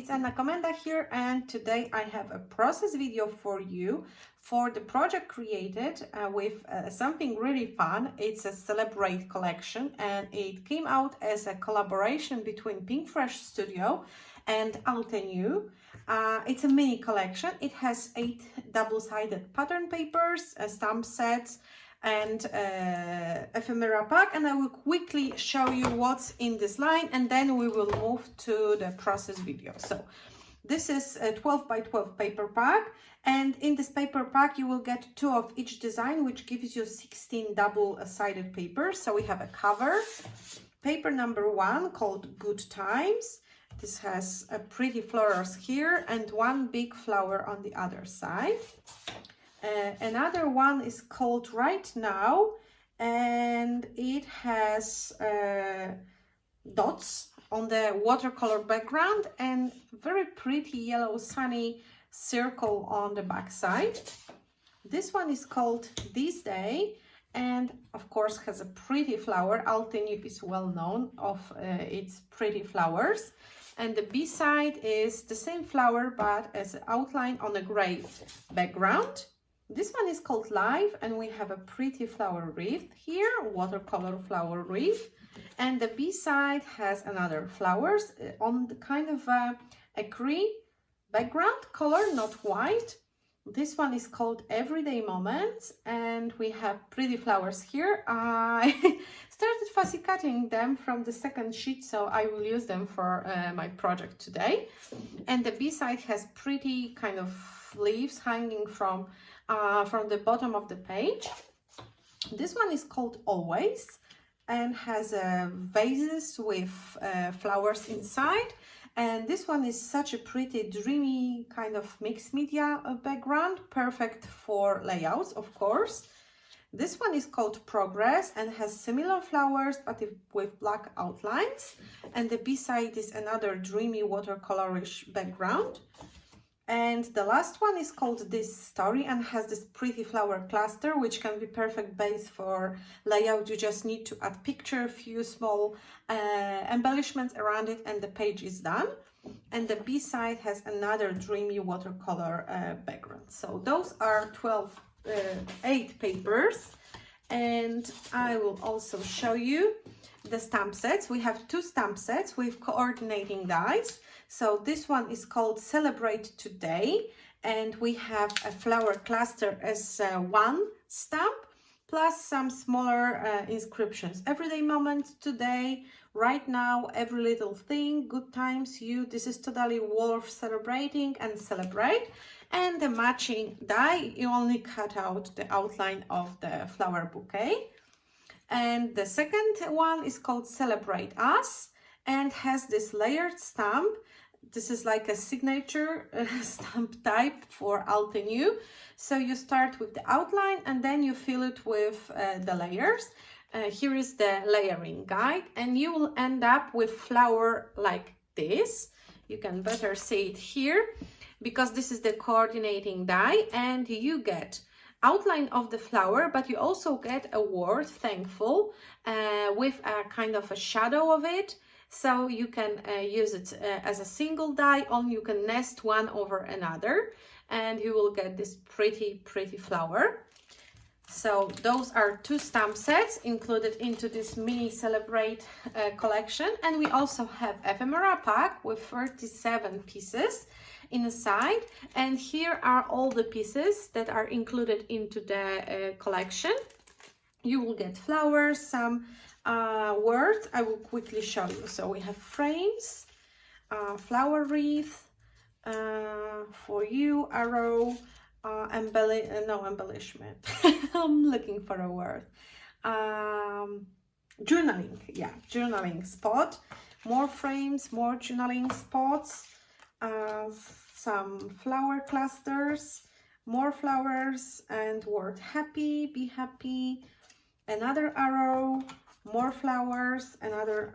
it's Komenda here, and today I have a process video for you for the project created with something really fun. It's a Celebrate collection, and it came out as a collaboration between Pinkfresh Studio and Altenew. It's a mini collection. It has 8 double-sided pattern papers, stamp sets, and ephemera pack, and I will quickly show you what's in this line, and then we will move to the process video. So this is a 12 by 12 paper pack, and in this paper pack you will get 2 of each design, which gives you 16 double-sided papers. So we have a cover, paper number 1 called Good Times. This has a pretty flowers here and one big flower on the other side. Another one is called Right Now, and it has dots on the watercolor background and very pretty yellow sunny circle on the back side. This one is called This Day, and of course has a pretty flower. Altenew is well known of its pretty flowers. And the B side is the same flower but as an outline on a gray background. This one is called Live, and we have a pretty flower wreath here, watercolor flower wreath. And the B side has another flowers on the kind of a green background color, not white. This one is called Everyday Moments, and we have pretty flowers here. I started fussy cutting them from the second sheet, so I will use them for my project today. And the B side has pretty kind of leaves hanging from the bottom of the page. This one is called Always and has vases with flowers inside. And this one is such a pretty dreamy kind of mixed media background, perfect for layouts, of course. This one is called Progress and has similar flowers but with black outlines. And the B side is another dreamy watercolorish background. And the last one is called This Story and has this pretty flower cluster, which can be perfect base for layout. You just need to add picture, a few small embellishments around it, and the page is done. And the B side has another dreamy watercolor background. So those are 8 papers. And I will also show you the stamp sets. We have 2 stamp sets with coordinating dies. So this one is called Celebrate Today, and we have a flower cluster as one stamp, plus some smaller inscriptions. Everyday Moment, Today, Right Now, Every Little Thing, Good Times, You, This is totally worth celebrating, and Celebrate. And the matching die, you only cut out the outline of the flower bouquet. And the second one is called Celebrate Us and has this layered stamp. This is like a signature stamp type for Altenew. So you start with the outline and then you fill it with the layers. Here is the layering guide, and you will end up with flower like this. You can better see it here because this is the coordinating die, and you get outline of the flower, but you also get a word, thankful, with a kind of a shadow of it. So you can use it as a single die, or you can nest one over another, and you will get this pretty flower. So those are 2 stamp sets included into this mini Celebrate collection. And we also have ephemera pack with 37 pieces inside, and here are all the pieces that are included into the collection. You will get flowers, some words. I will quickly show you. So we have frames, flower wreath, for you, arrow, no embellishment. I'm looking for a word. Journaling, yeah, journaling spot, more frames, more journaling spots, some flower clusters, more flowers, and word happy, be happy, another arrow, more flowers, another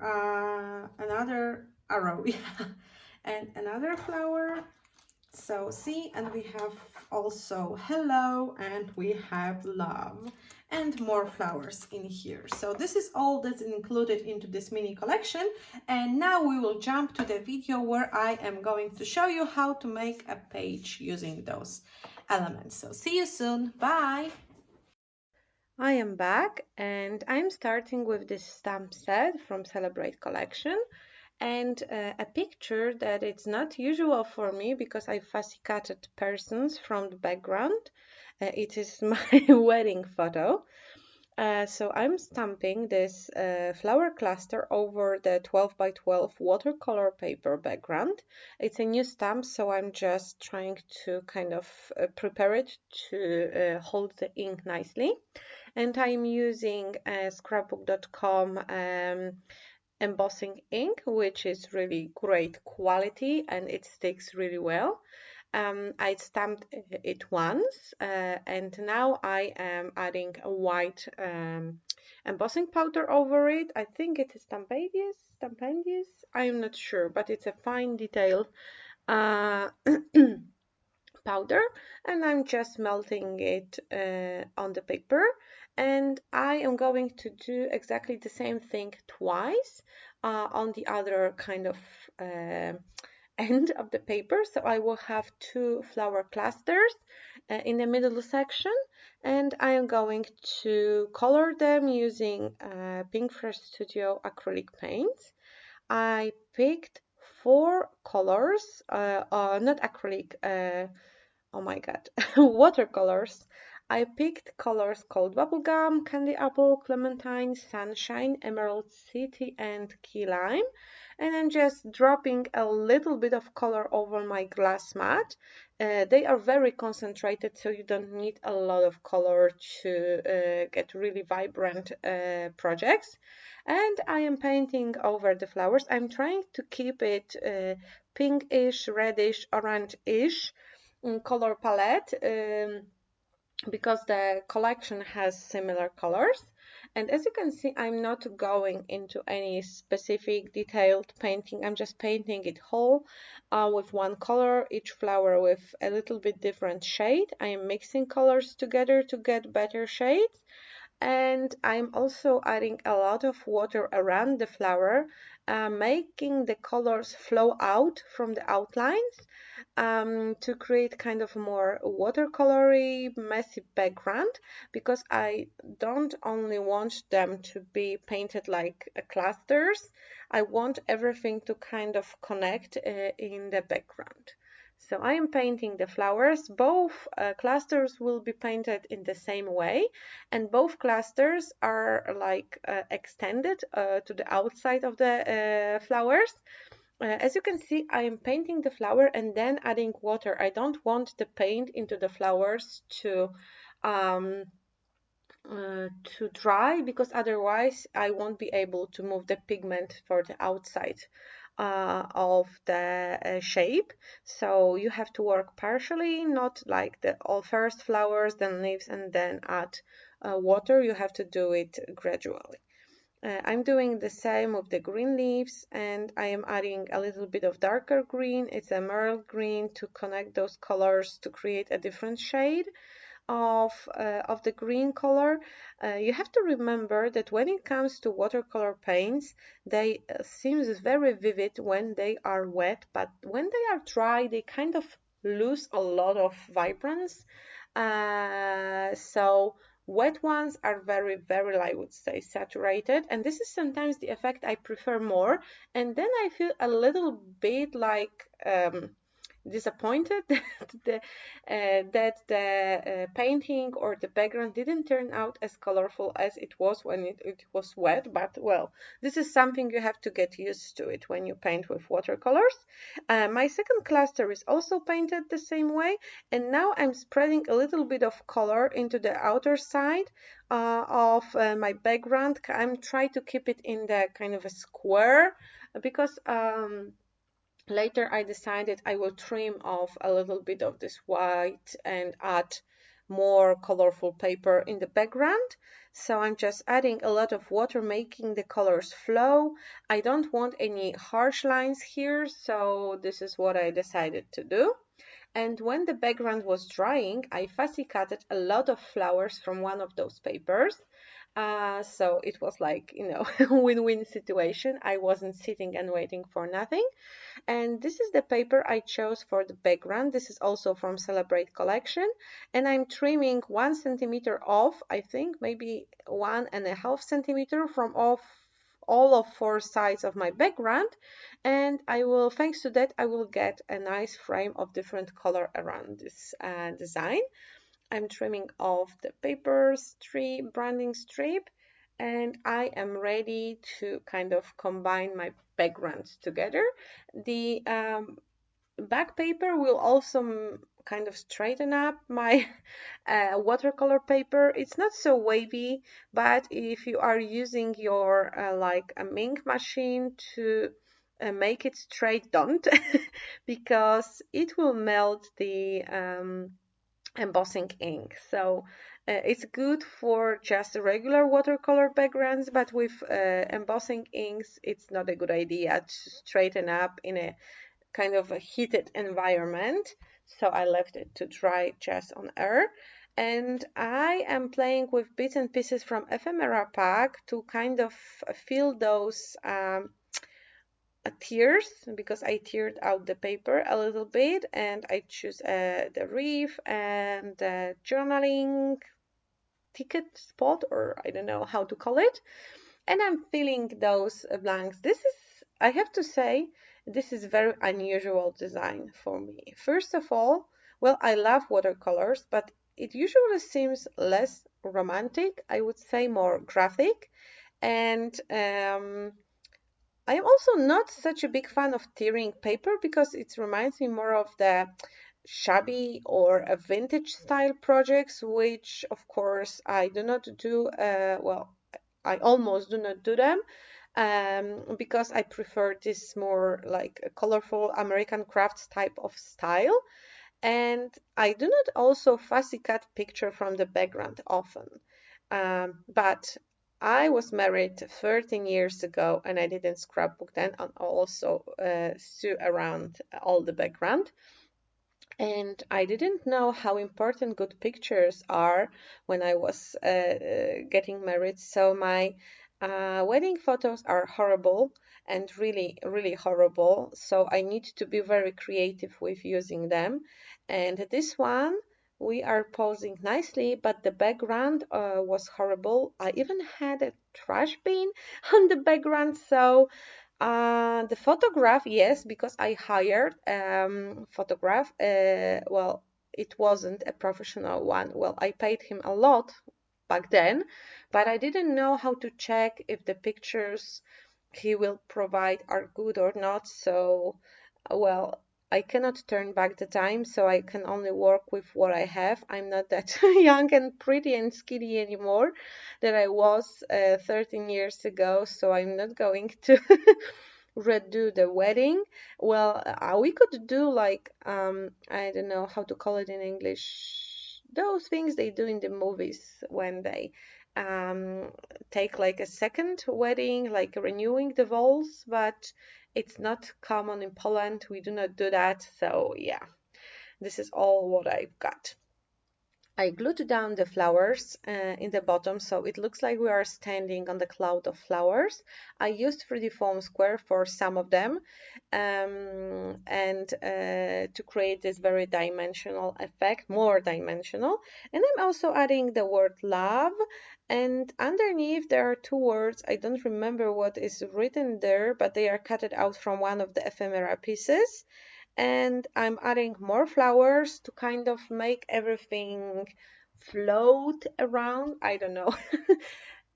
arrow, yeah, and another flower, So see, and we have also hello, and we have love, and more flowers in here. So this is all that's included into this mini collection. And now we will jump to the video where I am going to show you how to make a page using those elements. So see you soon. Bye. I am back, and I'm starting with this stamp set from Celebrate collection, and a picture that it's not usual for me because I fussy cutted persons from the background. It is my wedding photo. So I'm stamping this flower cluster over the 12 by 12 watercolor paper background. It's a new stamp, so I'm just trying to kind of prepare it to hold the ink nicely. And I'm using scrapbook.com embossing ink, which is really great quality and it sticks really well. I stamped it once and now I am adding a white embossing powder over it. I think it is Stampendius. I'm not sure, but it's a fine detail powder, and I'm just melting it on the paper, and I am going to do exactly the same thing twice on the other kind of end of the paper. So I will have two flower clusters in the middle section, and I am going to color them using Pinkfresh Studio acrylic paints. I picked four colors, not acrylic, oh my god, watercolors. I picked colors called Bubblegum, Candy Apple, Clementine, Sunshine, Emerald City, and Key Lime. And I'm just dropping a little bit of color over my glass mat. They are very concentrated, so you don't need a lot of color to get really vibrant projects. And I am painting over the flowers. I'm trying to keep it pinkish, reddish, orange-ish color palette because the collection has similar colors. And as you can see, I'm not going into any specific detailed painting. I'm just painting it whole with one color, each flower with a little bit different shade. I am mixing colors together to get better shades. And I'm also adding a lot of water around the flower, making the colors flow out from the outlines to create kind of more watercolory, messy background, because I don't only want them to be painted like clusters, I want everything to kind of connect in the background. So I am painting the flowers. Both clusters will be painted in the same way, and both clusters are like extended to the outside of the flowers. As you can see, I am painting the flower and then adding water. I don't want the paint into the flowers um, to dry, because otherwise I won't be able to move the pigment for the outside of the shape. So you have to work partially, not like the all first flowers, then leaves, and then add water. You have to do it gradually. I'm doing the same with the green leaves, and I am adding a little bit of darker green. It's a merle green to connect those colors to create a different shade of the green color. You have to remember that when it comes to watercolor paints, they seems very vivid when they are wet, but when they are dry, they kind of lose a lot of vibrance. So wet ones are very, I would say, saturated, and this is sometimes the effect I prefer more. And then I feel a little bit like disappointed that the painting or the background didn't turn out as colorful as it was when it was wet. But well, this is something you have to get used to it when you paint with watercolors. My second cluster is also painted the same way, and now I'm spreading a little bit of color into the outer side of my background. I'm trying to keep it in the kind of a square because later I decided I will trim off a little bit of this white and add more colorful paper in the background. So I'm just adding a lot of water, making the colors flow. I don't want any harsh lines here, so this is what I decided to do. And when the background was drying, I fussy cutted a lot of flowers from one of those papers. So it was like, you know, win-win situation. I wasn't sitting and waiting for nothing. And this is the paper I chose for the background. This is also from Celebrate collection. And I'm trimming 1 centimeter off, I think maybe 1.5 centimeter from off all of 4 sides of my background. And I will, thanks to that, I will get a nice frame of different color around this design. I'm trimming off the paper strip, branding strip, and I am ready to kind of combine my backgrounds together. The back paper will also kind of straighten up my watercolor paper. It's not so wavy, but if you are using your like a ink machine to make it straight, don't, because it will melt the embossing ink. So it's good for just regular watercolor backgrounds, but with embossing inks, it's not a good idea to straighten up in a kind of a heated environment. So I left it to dry just on air. And I am playing with bits and pieces from ephemera pack to kind of fill those tears, because I teared out the paper a little bit, and I choose the reef and the journaling ticket spot, or I don't know how to call it, and I'm filling those blanks. This is, I have to say, this is very unusual design for me. First of all, well, I love watercolors, but it usually seems less romantic, I would say more graphic, and I'm also not such a big fan of tearing paper because it reminds me more of the shabby or a vintage style projects, which of course I do not do. Well, I almost do not do them because I prefer this more like a colorful American crafts type of style. And I do not also fussy cut picture from the background often. But I was married 13 years ago and I didn't scrapbook then and also sew around all the background. And I didn't know how important good pictures are when I was getting married. So my wedding photos are horrible and really, really horrible. So I need to be very creative with using them. And this one, we are posing nicely, but the background was horrible. I even had a trash bin on the background. So the photograph, yes, because I hired photograph. Well, it wasn't a professional one. Well, I paid him a lot back then, but I didn't know how to check if the pictures he will provide are good or not. So, well, I cannot turn back the time, so I can only work with what I have. I'm not that young and pretty and skinny anymore that I was 13 years ago, so I'm not going to redo the wedding. Well, we could do like I don't know how to call it in English. Those things they do in the movies when they um, take like a second wedding, like renewing the vows, but it's not common in Poland. We do not do that. So yeah, this is all what I've got. I glued down the flowers in the bottom so it looks like we are standing on the cloud of flowers. I used 3D foam square for some of them and to create this very dimensional effect, more dimensional. And I'm also adding the word love, and underneath there are two words. I don't remember what is written there, but they are cut out from one of the ephemera pieces, and I'm adding more flowers to kind of make everything float around. I don't know.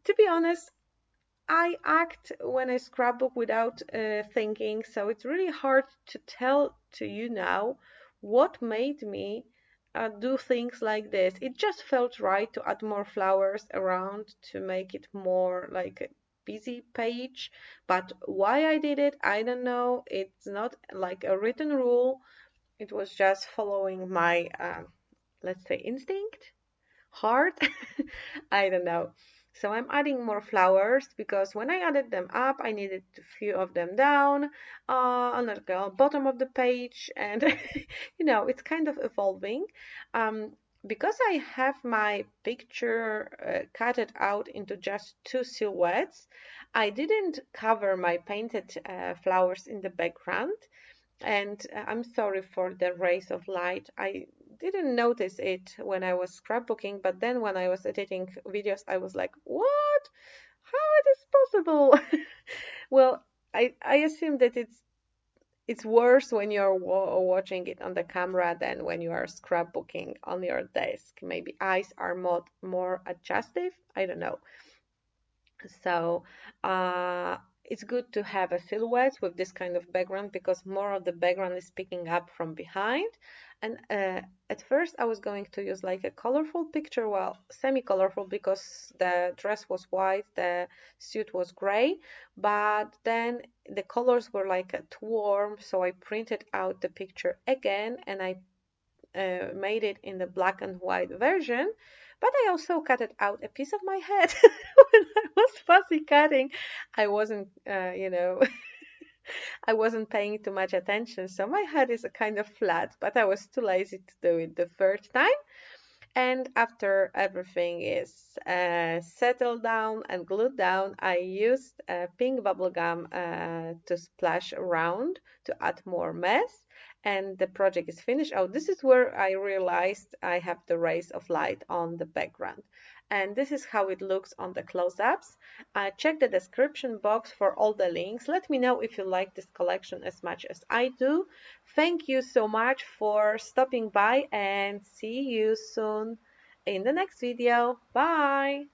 To be honest, I act when I scrapbook without thinking, so it's really hard to tell to you now what made me do things like this. It just felt right to add more flowers around to make it more like a busy page. But why I did it, I don't know. It's not like a written rule. It was just following my, let's say, instinct, heart. I don't know. So I'm adding more flowers because when I added them up, I needed a few of them down on the bottom of the page, and it's kind of evolving. Um, because I have my picture cut it out into just two silhouettes, I didn't cover my painted flowers in the background. And I'm sorry for the rays of light. I didn't notice it when I was scrapbooking, but then when I was editing videos, I was like, what? How it is possible? Well, I assume that it's worse when you're watching it on the camera than when you are scrapbooking on your desk. Maybe eyes are more adjustive. I don't know. So it's good to have a silhouette with this kind of background because more of the background is picking up from behind. And at first I was going to use like a colorful picture, well, semi-colorful because the dress was white, the suit was gray, but then the colors were like too warm, so I printed out the picture again and I made it in the black and white version, but I also cut it out a piece of my head when I was fussy cutting. I wasn't, I wasn't paying too much attention, so my head is a kind of flat, but I was too lazy to do it the first time. And after everything is settled down and glued down, I used pink bubble gum to splash around to add more mess. And the project is finished. Oh, this is where I realized I have the rays of light on the background. And this is how it looks on the close-ups. Check the description box for all the links. Let me know if you like this collection as much as I do. Thank you so much for stopping by and see you soon in the next video. Bye!